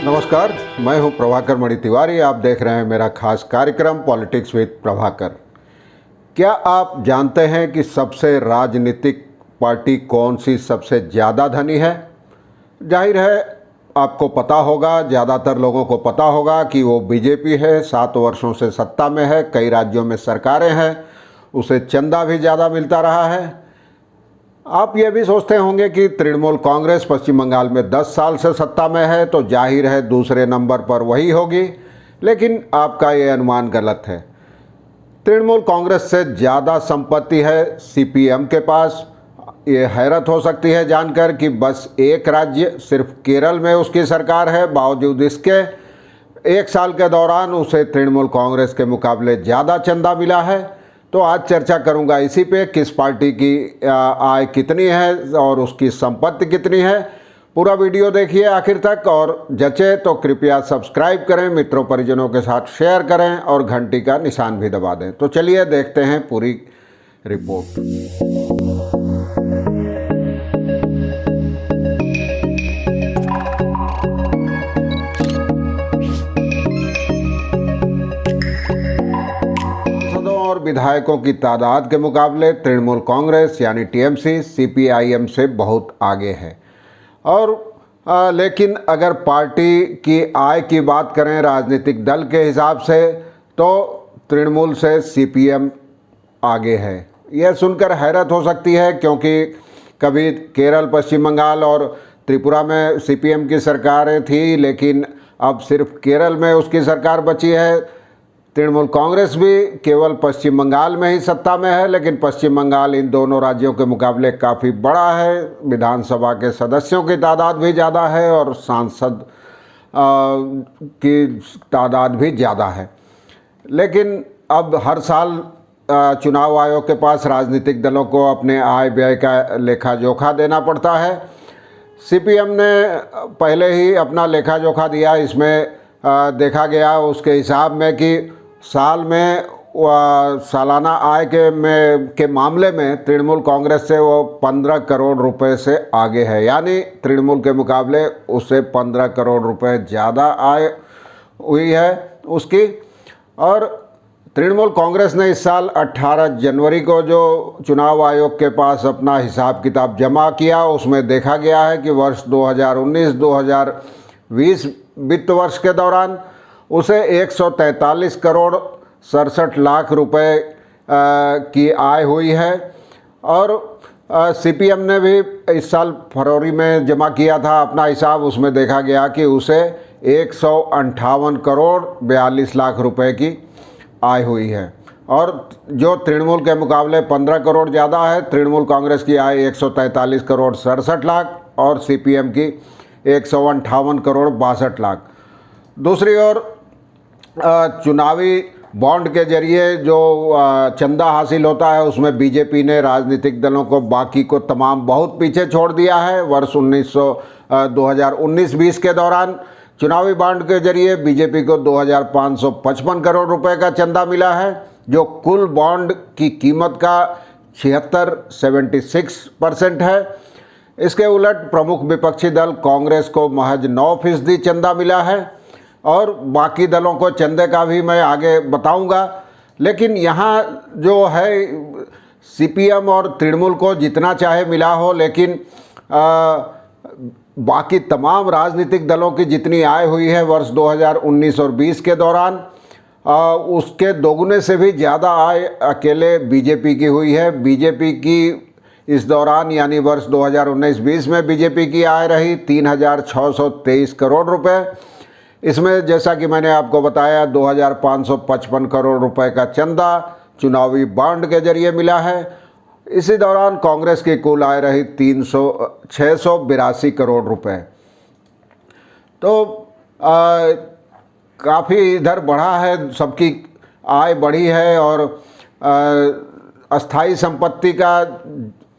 नमस्कार, मैं हूं प्रभाकर मणि तिवारी। आप देख रहे हैं मेरा खास कार्यक्रम पॉलिटिक्स विद प्रभाकर। क्या आप जानते हैं कि सबसे राजनीतिक पार्टी कौन सी सबसे ज़्यादा धनी है? जाहिर है आपको पता होगा, ज़्यादातर लोगों को पता होगा कि वो बीजेपी है। 7 वर्षों से सत्ता में है, कई राज्यों में सरकारें हैं, उसे चंदा भी ज़्यादा मिलता रहा है। आप ये भी सोचते होंगे कि तृणमूल कांग्रेस पश्चिम बंगाल में 10 साल से सत्ता में है, तो जाहिर है दूसरे नंबर पर वही होगी, लेकिन आपका ये अनुमान गलत है। तृणमूल कांग्रेस से ज़्यादा संपत्ति है सीपीएम के पास। ये हैरत हो सकती है जानकर कि बस एक राज्य, सिर्फ केरल में उसकी सरकार है। बावजूद इसके 1 साल के दौरान उसे तृणमूल कांग्रेस के मुकाबले ज़्यादा चंदा मिला है। तो आज चर्चा करूंगा इसी पे, किस पार्टी की आय कितनी है और उसकी संपत्ति कितनी है। पूरा वीडियो देखिए आखिर तक, और जचे तो कृपया सब्सक्राइब करें, मित्रों परिजनों के साथ शेयर करें और घंटी का निशान भी दबा दें। तो चलिए देखते हैं पूरी रिपोर्ट। और विधायकों की तादाद के मुकाबले तृणमूल कांग्रेस यानी टीएमसी सीपीआईएम से बहुत आगे है। और लेकिन अगर पार्टी की आय की बात करें राजनीतिक दल के हिसाब से, तो तृणमूल से सीपीएम आगे है। यह सुनकर हैरत हो सकती है, क्योंकि कभी केरल, पश्चिम बंगाल और त्रिपुरा में सीपीएम की सरकारें थी, लेकिन अब सिर्फ केरल में उसकी सरकार बची है। तृणमूल कांग्रेस भी केवल पश्चिम बंगाल में ही सत्ता में है, लेकिन पश्चिम बंगाल इन दोनों राज्यों के मुकाबले काफ़ी बड़ा है। विधानसभा के सदस्यों की तादाद भी ज़्यादा है और सांसद की तादाद भी ज़्यादा है। लेकिन अब हर साल चुनाव आयोग के पास राजनीतिक दलों को अपने आय व्यय का लेखा जोखा देना पड़ता है। सीपीएम ने पहले ही अपना लेखा जोखा दिया। इसमें देखा गया उसके हिसाब में कि साल में सालाना आय के मामले में तृणमूल कांग्रेस से वो 15 करोड़ रुपए से आगे है, यानी तृणमूल के मुकाबले उसे 15 करोड़ रुपए ज़्यादा आय हुई है उसकी। और तृणमूल कांग्रेस ने इस साल 18 जनवरी को जो चुनाव आयोग के पास अपना हिसाब किताब जमा किया, उसमें देखा गया है कि वर्ष 2019-2020 वित्त वर्ष के दौरान उसे 143 करोड़ 67 लाख रुपए की आय हुई है। और सीपीएम ने भी इस साल फरवरी में जमा किया था अपना हिसाब, उसमें देखा गया कि उसे 158 करोड़ 42 लाख रुपए की आय हुई है। और जो तृणमूल के मुकाबले 15 करोड़ ज़्यादा है, तृणमूल कांग्रेस की आय 143 करोड़ 67 लाख और सीपीएम की 158 करोड़ 62 लाख। दूसरी ओर चुनावी बॉन्ड के जरिए जो चंदा हासिल होता है, उसमें बीजेपी ने राजनीतिक दलों को बाकी को तमाम बहुत पीछे छोड़ दिया है। वर्ष 2019-20 के दौरान चुनावी बॉन्ड के जरिए बीजेपी को 2555 करोड़ रुपए का चंदा मिला है, जो कुल बॉन्ड की कीमत का 76% है। इसके उलट प्रमुख विपक्षी दल कांग्रेस को महज 9% चंदा मिला है, और बाकी दलों को चंदे का भी मैं आगे बताऊंगा। लेकिन यहाँ जो है सीपीएम और तृणमूल को जितना चाहे मिला हो, लेकिन बाकी तमाम राजनीतिक दलों की जितनी आय हुई है वर्ष 2019 और 20 के दौरान, उसके दोगुने से भी ज़्यादा आय अकेले बीजेपी की हुई है। बीजेपी की इस दौरान यानी वर्ष 2019-20 में बीजेपी की आय रही 3623 करोड़ रुपए। इसमें जैसा कि मैंने आपको बताया 2555 करोड़ रुपए का चंदा चुनावी बॉन्ड के जरिए मिला है। इसी दौरान कांग्रेस की कुल आय रही 682 करोड़ रुपए। तो काफ़ी इधर बढ़ा है, सबकी आय बढ़ी है। और अस्थाई संपत्ति का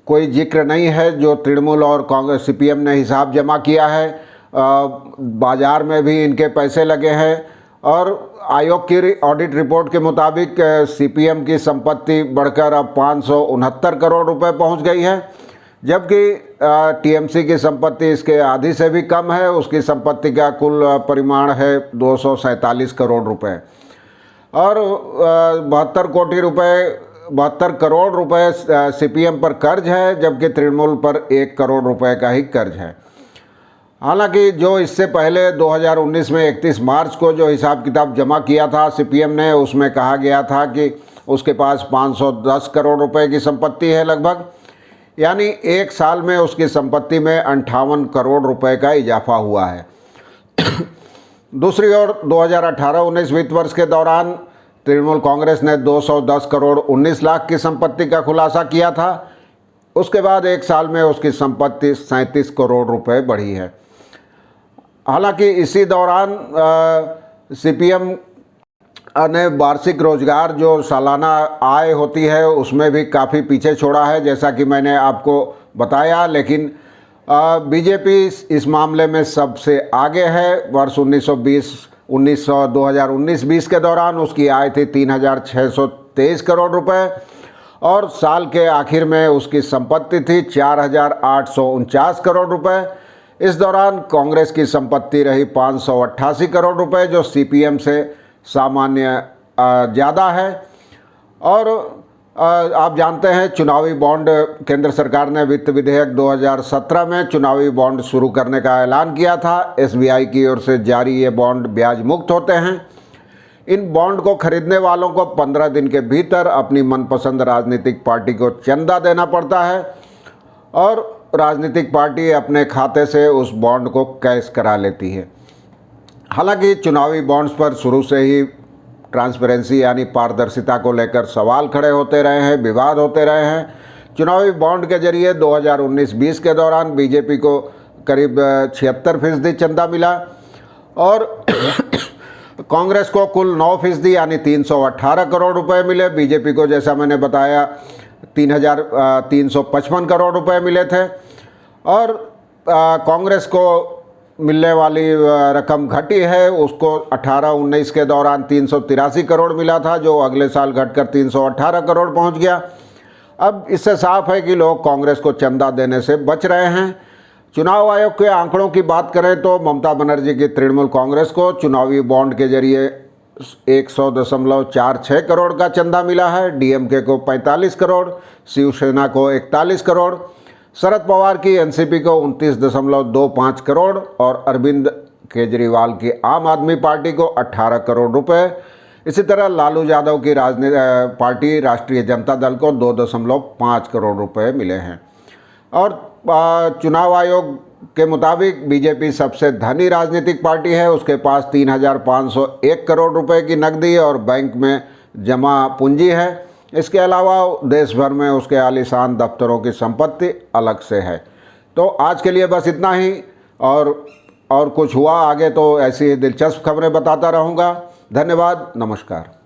कोई जिक्र नहीं है। जो तृणमूल और कांग्रेस सीपीएम ने हिसाब जमा किया है, बाज़ार में भी इनके पैसे लगे हैं। और आयोग की ऑडिट रिपोर्ट के मुताबिक सीपीएम की संपत्ति बढ़कर अब 569 करोड़ रुपए पहुंच गई है, जबकि टीएमसी की संपत्ति इसके आधी से भी कम है। उसकी संपत्ति का कुल परिमाण है 247 करोड़ रुपए और 72 करोड़ रुपए सीपीएम पर कर्ज है, जबकि तृणमूल पर 1 करोड़ रुपए का ही कर्ज है। हालांकि जो इससे पहले 2019 में 31 मार्च को जो हिसाब किताब जमा किया था सीपीएम ने, उसमें कहा गया था कि उसके पास 510 करोड़ रुपए की संपत्ति है लगभग, यानी एक साल में उसकी संपत्ति में 58 करोड़ रुपए का इजाफा हुआ है। दूसरी ओर 2018-19 वित्त वर्ष के दौरान तृणमूल कांग्रेस ने 210 करोड़ 19 लाख की संपत्ति का खुलासा किया था। उसके बाद एक साल में उसकी संपत्ति 37 करोड़ रुपए बढ़ी है। हालांकि इसी दौरान सीपीएम ने वार्षिक रोजगार जो सालाना आय होती है उसमें भी काफ़ी पीछे छोड़ा है, जैसा कि मैंने आपको बताया। लेकिन बीजेपी इस मामले में सबसे आगे है। वर्ष 2019-20 के दौरान उसकी आय थी 3,623 करोड़ रुपए और साल के आखिर में उसकी संपत्ति थी 4,849 करोड़ रुपए। इस दौरान कांग्रेस की संपत्ति रही 588 करोड़ रुपए, जो सीपीएम से सामान्य ज़्यादा है। और आप जानते हैं चुनावी बॉन्ड, केंद्र सरकार ने वित्त विधेयक 2017 में चुनावी बॉन्ड शुरू करने का ऐलान किया था। एसबीआई की ओर से जारी ये बॉन्ड ब्याज मुक्त होते हैं। इन बॉन्ड को खरीदने वालों को 15 दिन के भीतर अपनी मनपसंद राजनीतिक पार्टी को चंदा देना पड़ता है और राजनीतिक पार्टी अपने खाते से उस बॉन्ड को कैश करा लेती है। हालांकि चुनावी बॉन्ड्स पर शुरू से ही ट्रांसपेरेंसी यानी पारदर्शिता को लेकर सवाल खड़े होते रहे हैं, विवाद होते रहे हैं। चुनावी बॉन्ड के जरिए 2019-20 के दौरान बीजेपी को करीब 76% चंदा मिला और कांग्रेस को कुल 9% यानी 318 करोड़ रुपए मिले। बीजेपी को जैसा मैंने बताया 3,355 करोड़ रुपए मिले थे और कांग्रेस को मिलने वाली रकम घटी है। उसको 18-19 के दौरान 383 करोड़ मिला था, जो अगले साल घटकर 318 करोड़ पहुंच गया। अब इससे साफ है कि लोग कांग्रेस को चंदा देने से बच रहे हैं। चुनाव आयोग के आंकड़ों की बात करें तो ममता बनर्जी की तृणमूल कांग्रेस को चुनावी बॉन्ड के जरिए 100.46 करोड़ का चंदा मिला है, डीएमके को 45 करोड़, शिवसेना को 41 करोड़, शरद पवार की एनसीपी को 29.25 करोड़ और अरविंद केजरीवाल की आम आदमी पार्टी को 18 करोड़ रुपए। इसी तरह लालू यादव की पार्टी राष्ट्रीय जनता दल को 2.5 करोड़ रुपए मिले हैं। और चुनाव आयोग के मुताबिक बीजेपी सबसे धनी राजनीतिक पार्टी है। उसके पास 3,501 करोड़ रुपए की नकदी और बैंक में जमा पूंजी है। इसके अलावा देश भर में उसके आलीशान दफ्तरों की संपत्ति अलग से है। तो आज के लिए बस इतना ही, और कुछ हुआ आगे तो ऐसी ही दिलचस्प खबरें बताता रहूँगा। धन्यवाद, नमस्कार।